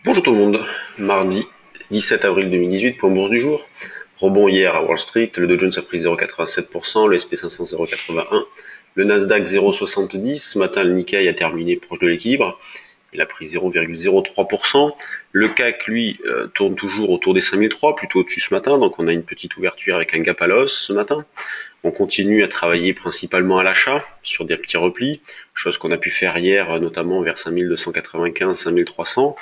Bonjour tout le monde, mardi 17 avril 2018 pour Bourse du jour. Rebond hier à Wall Street, le Dow Jones a pris 0,87%, le SP500 0,81%, le Nasdaq 0,70%, ce matin le Nikkei a terminé proche de l'équilibre, il a pris 0,03%, le CAC lui tourne toujours autour des 5003, plutôt au-dessus ce matin, donc on a une petite ouverture avec un gap à la hausse ce matin. On continue à travailler principalement à l'achat sur des petits replis, chose qu'on a pu faire hier notamment vers 5295, 5300.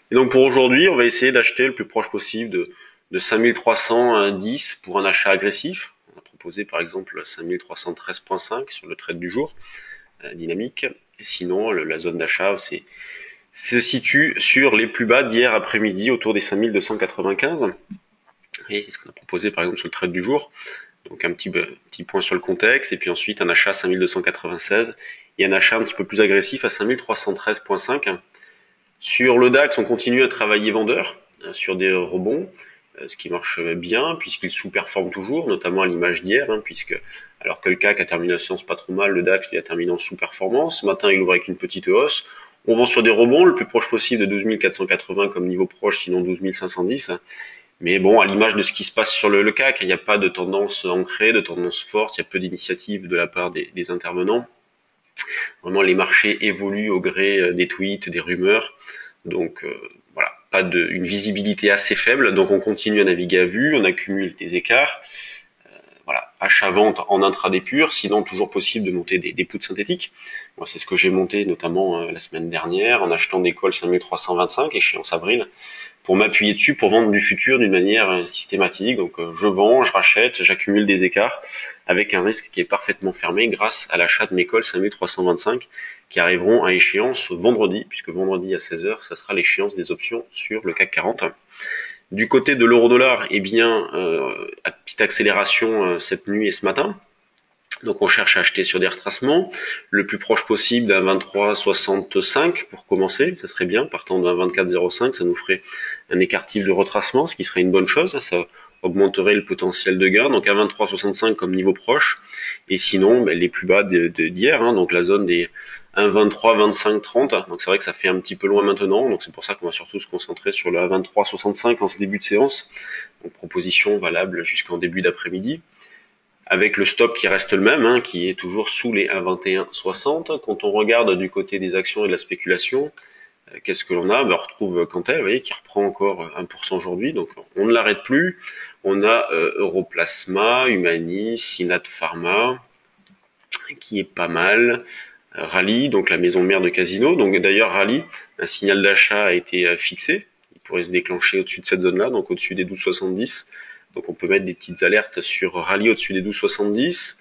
Et donc pour aujourd'hui, on va essayer d'acheter le plus proche possible de 5310 pour un achat agressif. On a proposé par exemple 5313.5 sur le trade du jour, dynamique. Et sinon, la zone d'achat se situe sur les plus bas d'hier après-midi, autour des 5295. Et c'est ce qu'on a proposé par exemple sur le trade du jour. Donc un petit point sur le contexte, et puis ensuite un achat à 5296 et un achat un petit peu plus agressif à 5313.5. Sur le DAX, on continue à travailler vendeur sur des rebonds, ce qui marche bien puisqu'il sous-performe toujours, notamment à l'image d'hier, puisque alors que le CAC a terminé la séance pas trop mal, le DAX il a terminé en sous-performance. Ce matin, il ouvre avec une petite hausse. On vend sur des rebonds le plus proche possible de 12 480 comme niveau proche, sinon 12 510. Mais bon, à l'image de ce qui se passe sur le CAC, il n'y a pas de tendance ancrée, de tendance forte, il y a peu d'initiatives de la part des intervenants. Vraiment, les marchés évoluent au gré des tweets, des rumeurs. Donc voilà, une visibilité assez faible. Donc on continue à naviguer à vue, on accumule des écarts. Voilà, achat-vente en intraday pur, sinon toujours possible de monter des puts synthétiques. Moi, c'est ce que j'ai monté notamment la semaine dernière en achetant des calls 5325, échéance avril, pour m'appuyer dessus pour vendre du futur d'une manière systématique. Donc je vends, je rachète, j'accumule des écarts avec un risque qui est parfaitement fermé grâce à l'achat de mes calls 5325 qui arriveront à échéance vendredi, puisque vendredi à 16h, ça sera l'échéance des options sur le CAC 40. Du côté de l'euro-dollar, eh bien, petite accélération cette nuit et ce matin. Donc on cherche à acheter sur des retracements, le plus proche possible d'un 23,65 pour commencer, ça serait bien, partant d'un 24,05, ça nous ferait un écartif de retracement, ce qui serait une bonne chose, ça augmenterait le potentiel de gain, donc un 23,65 comme niveau proche, et sinon les plus bas d'hier, donc la zone des 1,23, 25, 30, donc c'est vrai que ça fait un petit peu loin maintenant, donc c'est pour ça qu'on va surtout se concentrer sur le 23,65 en ce début de séance, donc proposition valable jusqu'en début d'après-midi, avec le stop qui reste le même, qui est toujours sous les 1,2160. Quand on regarde du côté des actions et de la spéculation, qu'est-ce que l'on a? On retrouve Cantel, vous voyez, qui reprend encore 1% aujourd'hui, donc on ne l'arrête plus. On a Europlasma, Humanis, Synat Pharma, qui est pas mal. Rallye, donc la maison mère de Casino. Donc d'ailleurs Rallye, un signal d'achat a été fixé. Il pourrait se déclencher au-dessus de cette zone-là, donc au-dessus des 12,70. Donc on peut mettre des petites alertes sur Rallye au-dessus des 12,70.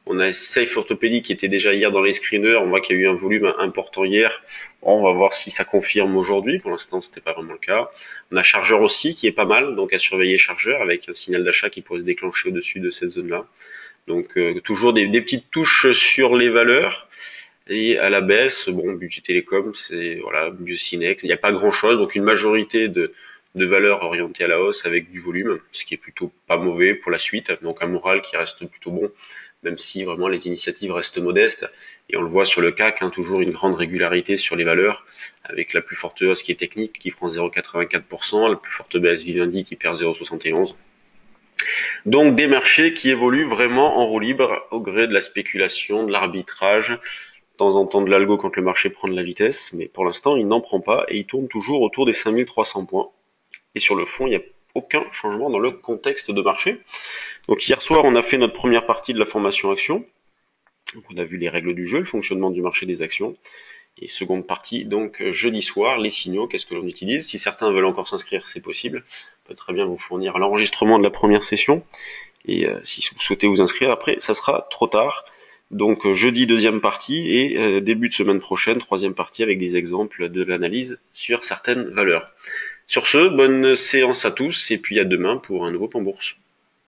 On a Safe Orthopédie qui était déjà hier dans les screeners. On voit qu'il y a eu un volume important hier. On va voir si ça confirme aujourd'hui. Pour l'instant, c'était pas vraiment le cas. On a Chargeur aussi qui est pas mal, donc à surveiller Chargeur avec un signal d'achat qui pourrait se déclencher au-dessus de cette zone-là. Donc toujours des petites touches sur les valeurs. Et à la baisse, bon, budget télécom, c'est voilà, Biocinex. Il n'y a pas grand-chose, donc une majorité de valeurs orientées à la hausse avec du volume, ce qui est plutôt pas mauvais pour la suite. Donc un moral qui reste plutôt bon, même si vraiment les initiatives restent modestes. Et on le voit sur le CAC, toujours une grande régularité sur les valeurs, avec la plus forte hausse qui est technique, qui prend 0,84%, la plus forte baisse Vivendi qui perd 0,71%. Donc des marchés qui évoluent vraiment en roue libre au gré de la spéculation, de l'arbitrage, de temps en temps de l'algo quand le marché prend de la vitesse, mais pour l'instant il n'en prend pas et il tourne toujours autour des 5300 points. Et sur le fond, il n'y a aucun changement dans le contexte de marché. Donc hier soir, on a fait notre première partie de la formation action. Donc on a vu les règles du jeu, le fonctionnement du marché des actions. Et seconde partie, donc jeudi soir, les signaux, qu'est-ce que l'on utilise? Si certains veulent encore s'inscrire, c'est possible. On peut très bien vous fournir l'enregistrement de la première session. Et si vous souhaitez vous inscrire, après, ça sera trop tard. Donc jeudi, deuxième partie, et début de semaine prochaine, troisième partie, avec des exemples de l'analyse sur certaines valeurs. Sur ce, bonne séance à tous, et puis à demain pour un nouveau Pan Bourse.